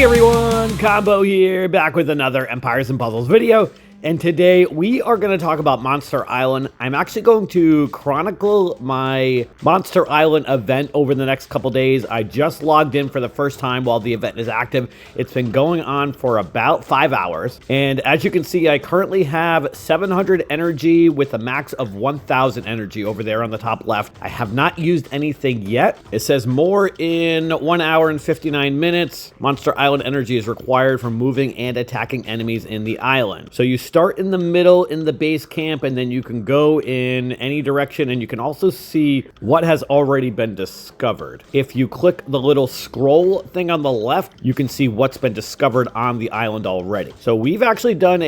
Hey everyone, Combo here, back with another Empires and Puzzles video. And today we are going to talk about Monster Island. I'm actually going to chronicle my Monster Island event over the next couple days. I just logged in for the first time while the event is active. It's been going on for about 5 hours. And as you can see, I currently have 700 energy with a max of 1000 energy over there on the top left. I have not used anything yet. It says more in 1 hour and 59 minutes. Monster Island energy is required for moving and attacking enemies in the island. So you start in the middle in the base camp, and then you can go in any direction, and you can also see what has already been discovered. If you click the little scroll thing on the left, you can see what's been discovered on the island already. So we've actually done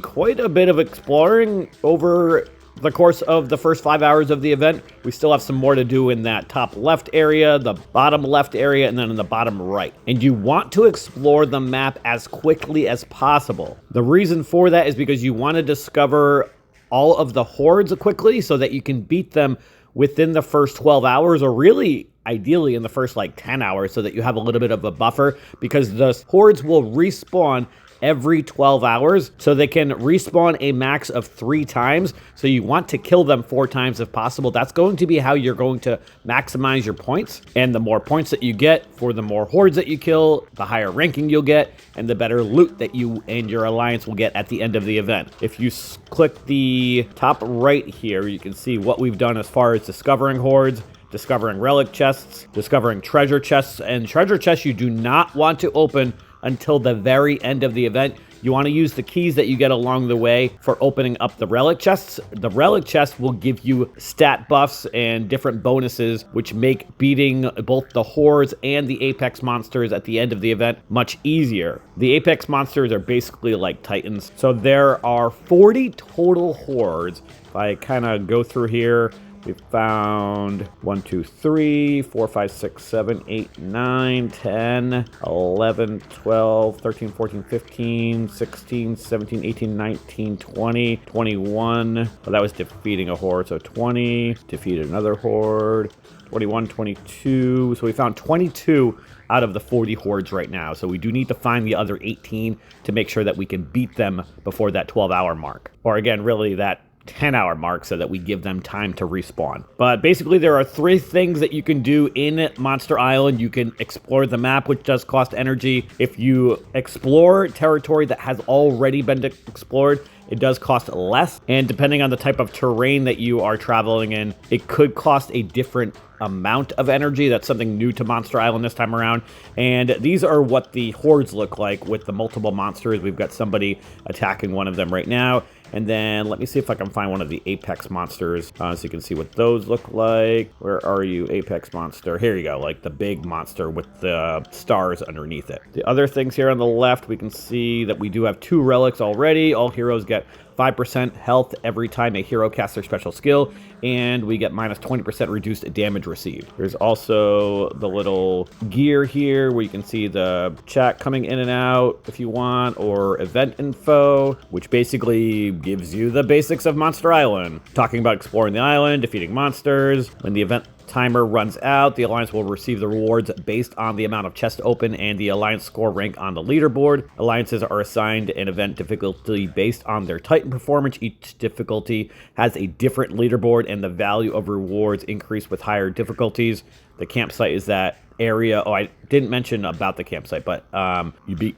quite a bit of exploring over the course of the first 5 hours of the event. We still have some more to do in that top left area, the bottom left area, and then in the bottom right. And you want to explore the map as quickly as possible. The reason for that is because you want to discover all of the hordes quickly so that you can beat them within the first 12 hours, or really ideally in the first 10 hours, so that you have a little bit of a buffer, because the hordes will respawn every 12 hours, so they can respawn a max of 3 times. So you want to kill them 4 times if possible. That's going to be how you're going to maximize your points. And the more points that you get for the more hordes that you kill, the higher ranking you'll get, and the better loot that you and your alliance will get at the end of the event. If you click the top right here, you can see what we've done as far as discovering hordes, discovering relic chests, discovering treasure chests. And treasure chests you do not want to open until the very end of the event. You want to use the keys that you get along the way for opening up the relic chests. The relic chests will give you stat buffs and different bonuses, which make beating both the hordes and the apex monsters at the end of the event much easier. The apex monsters are basically like titans. So there are 40 total hordes. If I kind of go through here, we found 1, 2, 3, 4, 5, 6, 7, 8, 9, 10, 11, 12, 13, 14, 15, 16, 17, 18, 19, 20, 21. Well, that was defeating a horde. So 20, defeated another horde, 21, 22. So we found 22 out of the 40 hordes right now. So we do need to find the other 18 to make sure that we can beat them before that 12-hour mark. Or again, really that 10-hour mark, so that we give them time to respawn. But basically there are 3 things that you can do in Monster Island. You can explore the map, which does cost energy. If you explore territory that has already been explored, it does cost less. And depending on the type of terrain that you are traveling in, it could cost a different amount of energy. That's something new to Monster Island this time around. And these are what the hordes look like with the multiple monsters. We've got somebody attacking one of them right now. And then let me see if I can find one of the apex monsters so you can see what those look like. Where are you, apex monster? Here you go, like the big monster with the stars underneath it. The other things here on the left, we can see that we do have 2 relics already. All heroes get 5% health every time a hero casts their special skill, and we get minus 20% reduced damage received. There's also the little gear here where you can see the chat coming in and out if you want, or event info, which basically gives you the basics of Monster Island. Talking about exploring the island, defeating monsters. When the event timer runs out, the Alliance will receive the rewards based on the amount of chests open and the Alliance score rank on the leaderboard. Alliances are assigned an event difficulty based on their Titan performance. Each difficulty has a different leaderboard, and the value of rewards increase with higher difficulties. The campsite is that area. Oh, I didn't mention about the campsite, but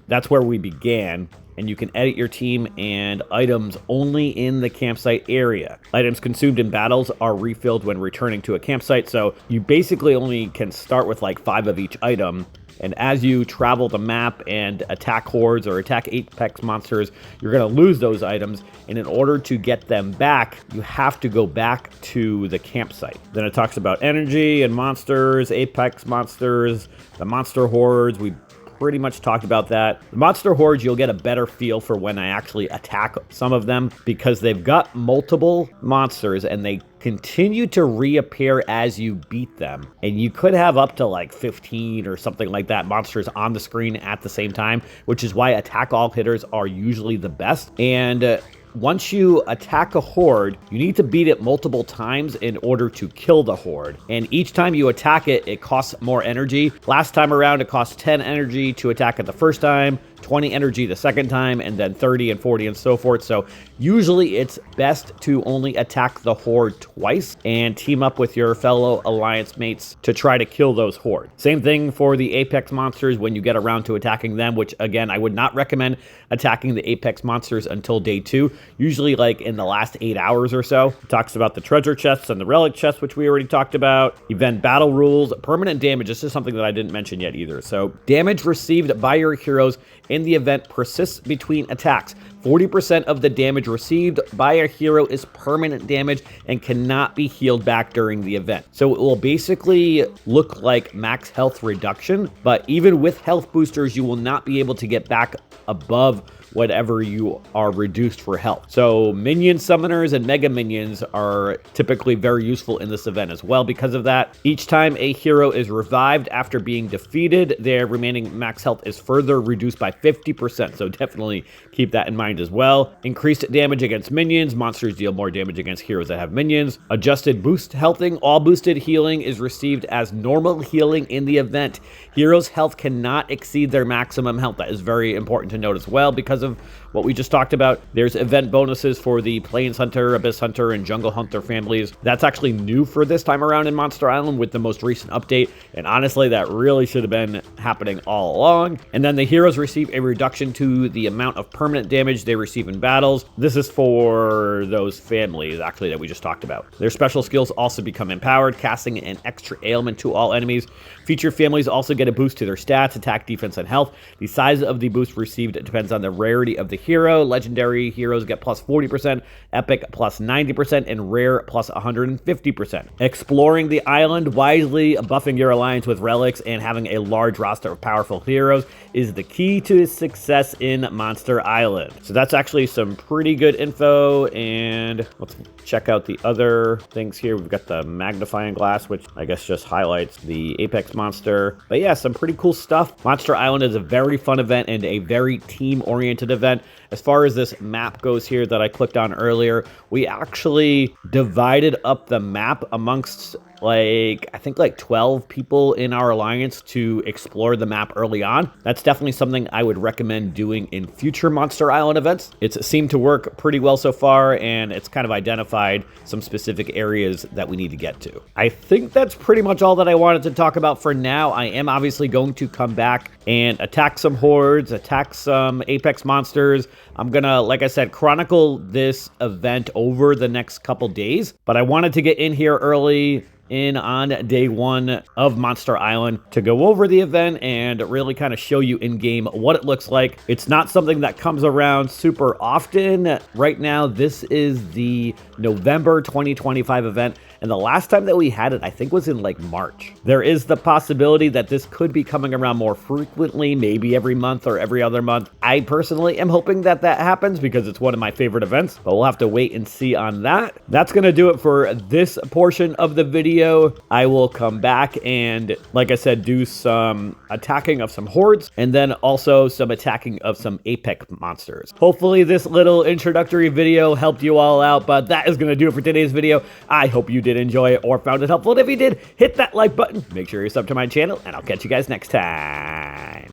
that's where we began. And you can edit your team and items only in the campsite area. Items consumed in battles are refilled when returning to a campsite, so you basically only can start with 5 of each item. And as you travel the map and attack hordes or attack apex monsters, you're going to lose those items. And in order to get them back, you have to go back to the campsite. Then it talks about energy and monsters, apex monsters, the monster hordes. We pretty much talked about that. The monster hordes, you'll get a better feel for when I actually attack some of them, because they've got multiple monsters and they continue to reappear as you beat them. And you could have up to 15 or something like that monsters on the screen at the same time, which is why attack all hitters are usually the best. And once you attack a horde, you need to beat it multiple times in order to kill the horde. And each time you attack it, it costs more energy. Last time around, it cost 10 energy to attack it the first time, 20 energy the second time, and then 30 and 40 and so forth. So usually it's best to only attack the horde twice and team up with your fellow alliance mates to try to kill those hordes. Same thing for the apex monsters when you get around to attacking them, which again, I would not recommend attacking the apex monsters until day 2, usually like in the last 8 hours or so. It talks about the treasure chests and the relic chests, which we already talked about, event battle rules, permanent damage. This is something that I didn't mention yet either. So damage received by your heroes in the event persists between attacks. 40% of the damage received by a hero is permanent damage and cannot be healed back during the event. So it will basically look like max health reduction, but even with health boosters, you will not be able to get back above whatever you are reduced for health. So minion summoners and mega minions are typically very useful in this event as well because of that. Each time a hero is revived after being defeated, their remaining max health is further reduced by 50%. So definitely keep that in mind as well. Increased damage against minions. Monsters deal more damage against heroes that have minions. Adjusted boost healthing. All boosted healing is received as normal healing in the event. Heroes' health cannot exceed their maximum health. That is very important to note as well because of what we just talked about. There's event bonuses for the Plains Hunter, Abyss Hunter, and Jungle Hunter families. That's actually new for this time around in Monster Island with the most recent update, and honestly, that really should have been happening all along. And then the heroes receive a reduction to the amount of permanent damage they receive in battles. This is for those families, actually, that we just talked about. Their special skills also become empowered, casting an extra ailment to all enemies. Feature families also get a boost to their stats, attack, defense, and health. The size of the boost received depends on the rarity of the hero. Legendary heroes get plus 40%, epic plus 90%, and rare plus 150%. Exploring the island wisely, buffing your alliance with relics, and having a large roster of powerful heroes is the key to success in Monster Island. So that's actually some pretty good info, and let's check out the other things here. We've got the magnifying glass, which I guess just highlights the apex monster. But yeah, some pretty cool stuff. Monster Island is a very fun event and a very team-oriented event. As far as this map goes here that I clicked on earlier, we actually divided up the map amongst I think 12 people in our alliance to explore the map early on. That's definitely something I would recommend doing in future Monster Island events. It's seemed to work pretty well so far, and it's kind of identified some specific areas that we need to get to. I think that's pretty much all that I wanted to talk about for now. I am obviously going to come back and attack some hordes, attack some apex monsters. I'm gonna, like I said, chronicle this event over the next couple days, but I wanted to get in here early on day 1 of Monster Island to go over the event and really kind of show you in game what it looks like. It's not something that comes around super often. Right now, this is the November 2025 event, and the last time that we had it, I think, was in March. There is the possibility that this could be coming around more frequently, maybe every month or every other month. I personally am hoping that that happens because it's one of my favorite events, but we'll have to wait and see on that. That's going to do it for this portion of the video. I will come back and, like I said, do some attacking of some hordes and then also some attacking of some apex monsters. Hopefully this little introductory video helped you all out, but that is going to do it for today's video. I hope you did enjoy it or found it helpful. And if you did, hit that like button, make sure you're subbed to my channel, and I'll catch you guys next time.